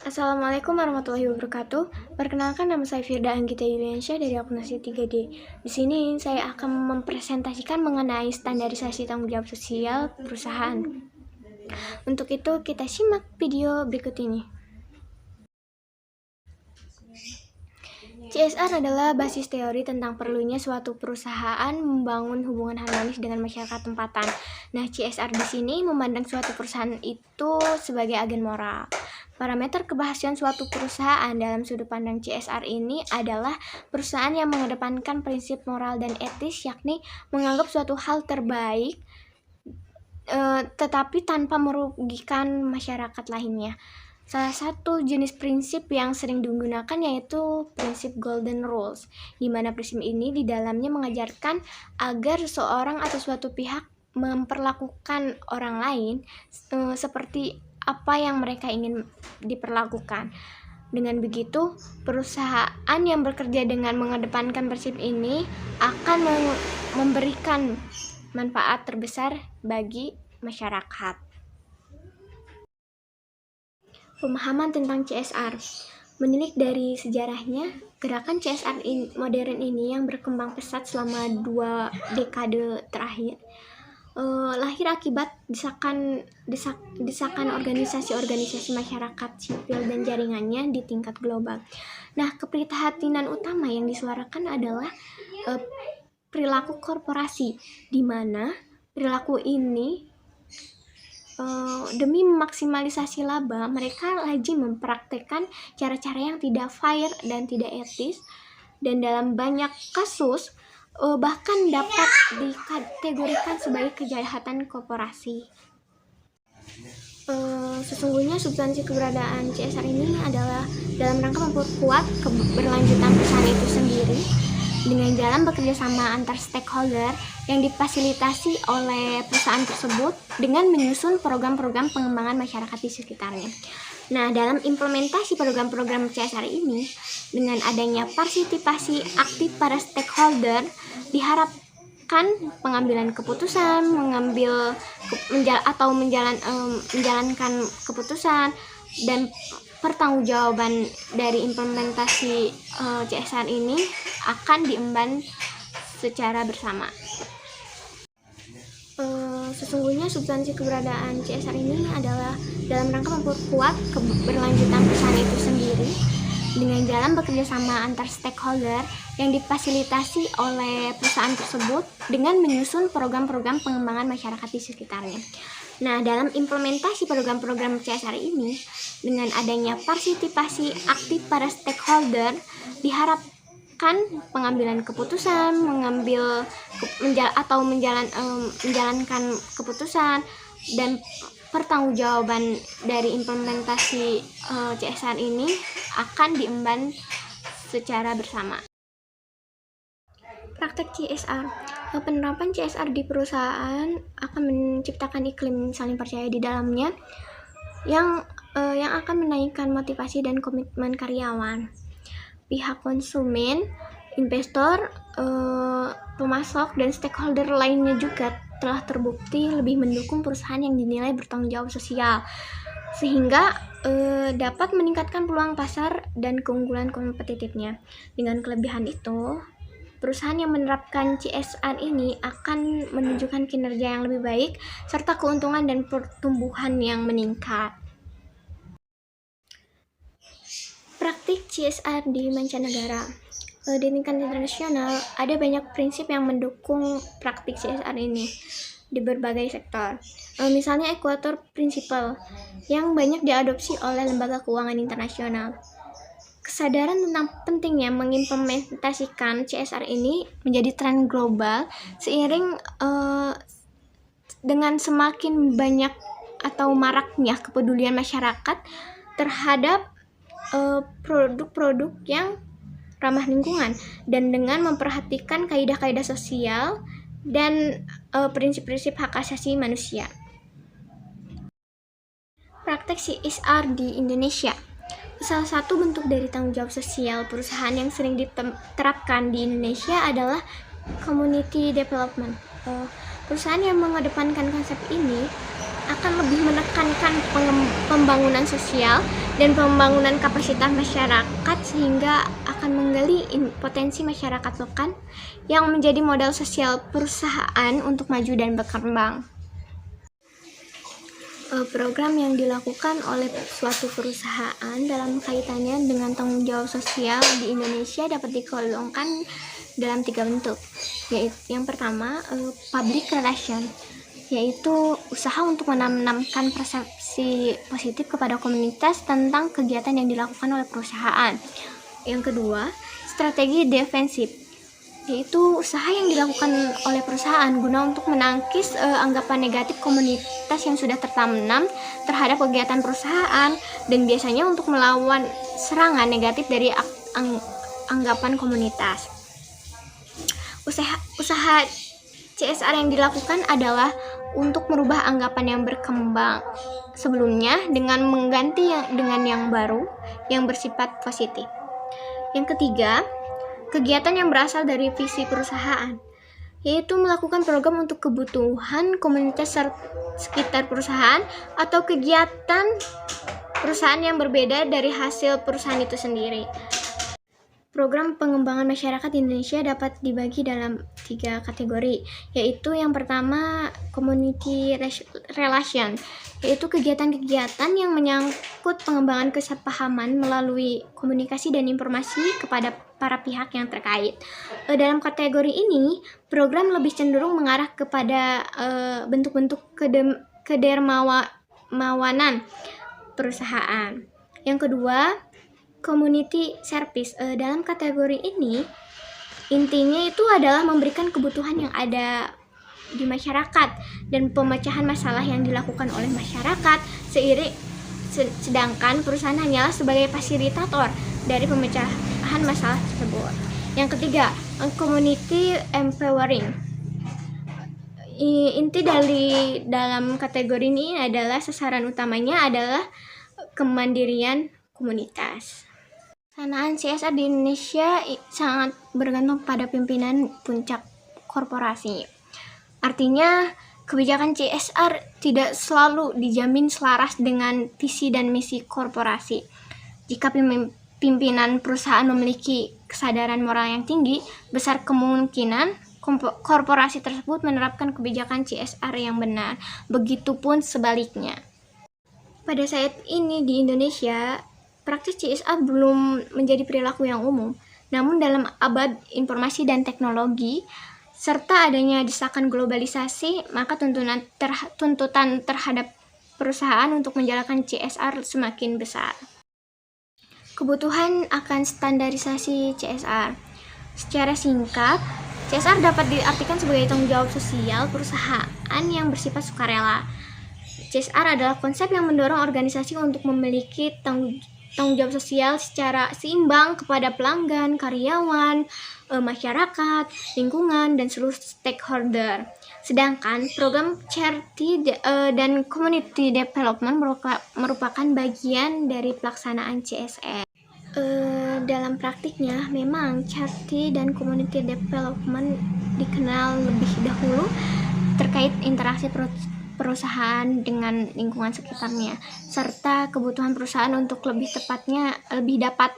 Assalamualaikum warahmatullahi wabarakatuh. Perkenalkan, nama saya Firda Anggita Yuliansyah dari Akuntansi 3D. Di sini saya akan mempresentasikan mengenai standarisasi tanggung jawab sosial perusahaan. Untuk itu kita simak video berikut ini. CSR adalah basis teori tentang perlunya suatu perusahaan membangun hubungan harmonis dengan masyarakat tempatan. Nah, CSR di sini memandang suatu perusahaan itu sebagai agen moral. Parameter keberhasilan suatu perusahaan dalam sudut pandang CSR ini adalah perusahaan yang mengedepankan prinsip moral dan etis, yakni menganggap suatu hal terbaik tetapi tanpa merugikan masyarakat lainnya. Salah satu jenis prinsip yang sering digunakan yaitu prinsip Golden Rules, di mana prinsip ini di dalamnya mengajarkan agar seseorang atau suatu pihak memperlakukan orang lain seperti apa yang mereka ingin diperlakukan. Dengan begitu, perusahaan yang bekerja dengan mengedepankan prinsip ini akan memberikan manfaat terbesar bagi masyarakat. Pemahaman tentang CSR. Menilik dari sejarahnya, gerakan CSR modern ini yang berkembang pesat selama 2 dekade terakhir lahir akibat desakan organisasi-organisasi masyarakat sipil dan jaringannya di tingkat global. Nah, keprihatinan utama yang disuarakan adalah perilaku korporasi, di mana perilaku ini demi memaksimalisasi laba, mereka lazim mempraktekkan cara-cara yang tidak fair dan tidak etis, dan dalam banyak kasus bahkan dapat dikategorikan sebagai kejahatan korporasi. Sesungguhnya substansi keberadaan CSR ini adalah dalam rangka memperkuat keberlanjutan perusahaan itu sendiri dengan jalan bekerja sama antar stakeholder yang difasilitasi oleh perusahaan tersebut dengan menyusun program-program pengembangan masyarakat di sekitarnya. Nah, dalam implementasi program-program CSR ini, dengan adanya partisipasi aktif para stakeholder, diharapkan pengambilan keputusan, menjalankan keputusan, dan pertanggungjawaban dari implementasi CSR ini akan diemban secara bersama. Sesungguhnya substansi keberadaan CSR ini adalah dalam rangka memperkuat keberlanjutan perusahaan itu sendiri dengan jalan bekerja sama antar stakeholder yang difasilitasi oleh perusahaan tersebut dengan menyusun program-program pengembangan masyarakat di sekitarnya. Nah, dalam implementasi program-program CSR ini, dengan adanya partisipasi aktif para stakeholder, diharapkan pengambilan keputusan, menjalankan keputusan, dan pertanggungjawaban dari implementasi CSR ini akan diemban secara bersama. Praktek CSR. Penerapan CSR di perusahaan akan menciptakan iklim saling percaya di dalamnya yang akan menaikkan motivasi dan komitmen karyawan. Pihak konsumen, investor, pemasok, dan stakeholder lainnya juga telah terbukti lebih mendukung perusahaan yang dinilai bertanggung jawab sosial, sehingga dapat meningkatkan peluang pasar dan keunggulan kompetitifnya. Dengan kelebihan itu, perusahaan yang menerapkan CSR ini akan menunjukkan kinerja yang lebih baik serta keuntungan dan pertumbuhan yang meningkat. Praktik CSR di mancanegara. Di tingkat internasional, ada banyak prinsip yang mendukung praktik CSR ini di berbagai sektor. Misalnya Equator Principle yang banyak diadopsi oleh lembaga keuangan internasional. Kesadaran tentang pentingnya mengimplementasikan CSR ini menjadi tren global seiring dengan semakin banyak atau maraknya kepedulian masyarakat terhadap produk-produk yang ramah lingkungan dan dengan memperhatikan kaidah-kaidah sosial dan prinsip-prinsip hak asasi manusia. Praktek CSR di Indonesia. Salah satu bentuk dari tanggung jawab sosial perusahaan yang sering diterapkan di Indonesia adalah community development. Perusahaan yang mengedepankan konsep ini akan lebih menekankan pembangunan sosial dan pembangunan kapasitas masyarakat sehingga akan menggali potensi masyarakat lokal yang menjadi modal sosial perusahaan untuk maju dan berkembang. Program yang dilakukan oleh suatu perusahaan dalam kaitannya dengan tanggung jawab sosial di Indonesia dapat digolongkan dalam 3 bentuk, yaitu yang pertama public relation, yaitu usaha untuk menanamkan persepsi positif kepada komunitas tentang kegiatan yang dilakukan oleh perusahaan. Yang kedua, strategi defensif, yaitu usaha yang dilakukan oleh perusahaan guna untuk menangkis anggapan negatif komunitas yang sudah tertanam terhadap kegiatan perusahaan dan biasanya untuk melawan serangan negatif dari anggapan komunitas. Usaha CSR yang dilakukan adalah untuk merubah anggapan yang berkembang sebelumnya dengan mengganti dengan yang baru yang bersifat positif. Yang ketiga, kegiatan yang berasal dari visi perusahaan, yaitu melakukan program untuk kebutuhan komunitas sekitar perusahaan atau kegiatan perusahaan yang berbeda dari hasil perusahaan itu sendiri. Program pengembangan masyarakat di Indonesia dapat dibagi dalam 3 kategori, yaitu yang pertama community relation, yaitu kegiatan-kegiatan yang menyangkut pengembangan kesepahaman melalui komunikasi dan informasi kepada para pihak yang terkait. Dalam kategori ini, program lebih cenderung mengarah kepada bentuk-bentuk kedermawanan perusahaan. Yang kedua, community service. Dalam kategori ini, intinya itu adalah memberikan kebutuhan yang ada di masyarakat dan pemecahan masalah yang dilakukan oleh masyarakat, sedangkan perusahaan hanyalah sebagai fasilitator dari pemecahan masalah tersebut. Yang ketiga, community empowering. Inti dalam kategori ini adalah sasaran utamanya adalah kemandirian komunitas. Pelaksanaan CSR di Indonesia sangat bergantung pada pimpinan puncak korporasi. Artinya, kebijakan CSR tidak selalu dijamin selaras dengan visi dan misi korporasi. Jika pimpinan perusahaan memiliki kesadaran moral yang tinggi, besar kemungkinan korporasi tersebut menerapkan kebijakan CSR yang benar. Begitupun sebaliknya. Pada saat ini di Indonesia, praktis CSR belum menjadi perilaku yang umum. Namun dalam abad informasi dan teknologi, serta adanya desakan globalisasi, maka tuntutan terhadap perusahaan untuk menjalankan CSR semakin besar. Kebutuhan akan standarisasi CSR. Secara singkat, CSR dapat diartikan sebagai tanggung jawab sosial perusahaan yang bersifat sukarela. CSR adalah konsep yang mendorong organisasi untuk memiliki tanggung jawab sosial secara seimbang kepada pelanggan, karyawan, masyarakat, lingkungan, dan seluruh stakeholder. Sedangkan program charity dan community development merupakan bagian dari pelaksanaan CSR. Dalam praktiknya, memang charity dan community development dikenal lebih dahulu terkait interaksi perusahaan dengan lingkungan sekitarnya, serta kebutuhan perusahaan untuk lebih dapat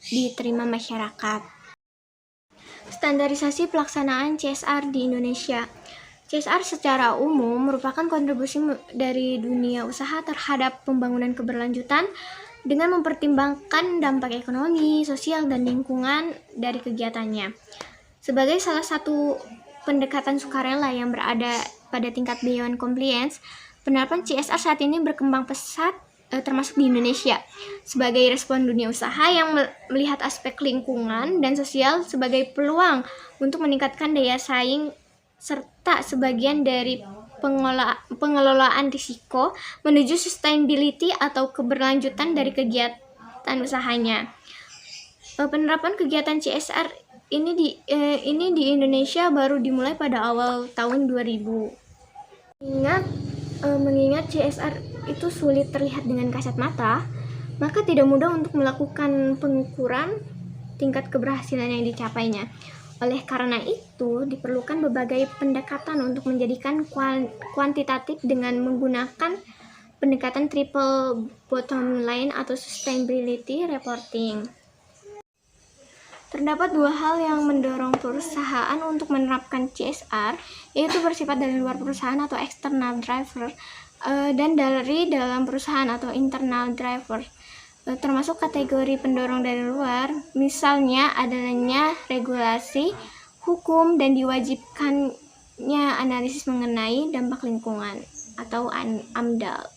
diterima masyarakat. Standarisasi pelaksanaan CSR di Indonesia. CSR secara umum merupakan kontribusi dari dunia usaha terhadap pembangunan keberlanjutan dengan mempertimbangkan dampak ekonomi, sosial, dan lingkungan dari kegiatannya. Sebagai salah satu pendekatan sukarela yang berada pada tingkat beyond compliance, penerapan CSR saat ini berkembang pesat termasuk di Indonesia sebagai respon dunia usaha yang melihat aspek lingkungan dan sosial sebagai peluang untuk meningkatkan daya saing serta sebagian dari pengelolaan risiko menuju sustainability atau keberlanjutan dari kegiatan usahanya. Penerapan kegiatan CSR ini di Indonesia baru dimulai pada awal tahun 2000. Mengingat CSR itu sulit terlihat dengan kasat mata, maka tidak mudah untuk melakukan pengukuran tingkat keberhasilan yang dicapainya. Oleh karena itu, diperlukan berbagai pendekatan untuk menjadikan kuantitatif dengan menggunakan pendekatan triple bottom line atau sustainability reporting. Terdapat dua hal yang mendorong perusahaan untuk menerapkan CSR, yaitu bersifat dari luar perusahaan atau external driver, dan dari dalam perusahaan atau internal driver. Termasuk kategori pendorong dari luar, misalnya adanya regulasi, hukum, dan diwajibkannya analisis mengenai dampak lingkungan atau AMDAL.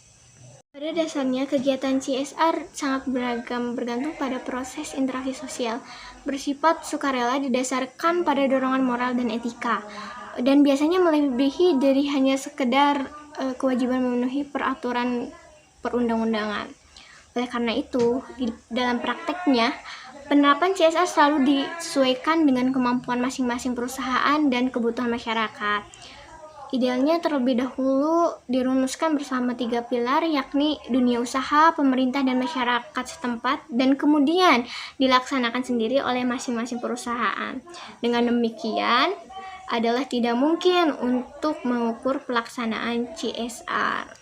Pada dasarnya, kegiatan CSR sangat beragam bergantung pada proses interaksi sosial, bersifat sukarela didasarkan pada dorongan moral dan etika, dan biasanya melebihi dari hanya sekedar kewajiban memenuhi peraturan perundang-undangan. Oleh karena itu, dalam prakteknya, penerapan CSR selalu disesuaikan dengan kemampuan masing-masing perusahaan dan kebutuhan masyarakat. Idealnya terlebih dahulu dirumuskan bersama 3 pilar, yakni dunia usaha, pemerintah, dan masyarakat setempat, dan kemudian dilaksanakan sendiri oleh masing-masing perusahaan. Dengan demikian, adalah tidak mungkin untuk mengukur pelaksanaan CSR.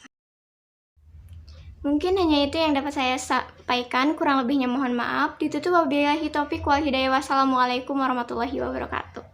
Mungkin hanya itu yang dapat saya sampaikan, kurang lebihnya mohon maaf. Ditutup wabillahi taufiq wal hidayah. Wassalamualaikum warahmatullahi wabarakatuh.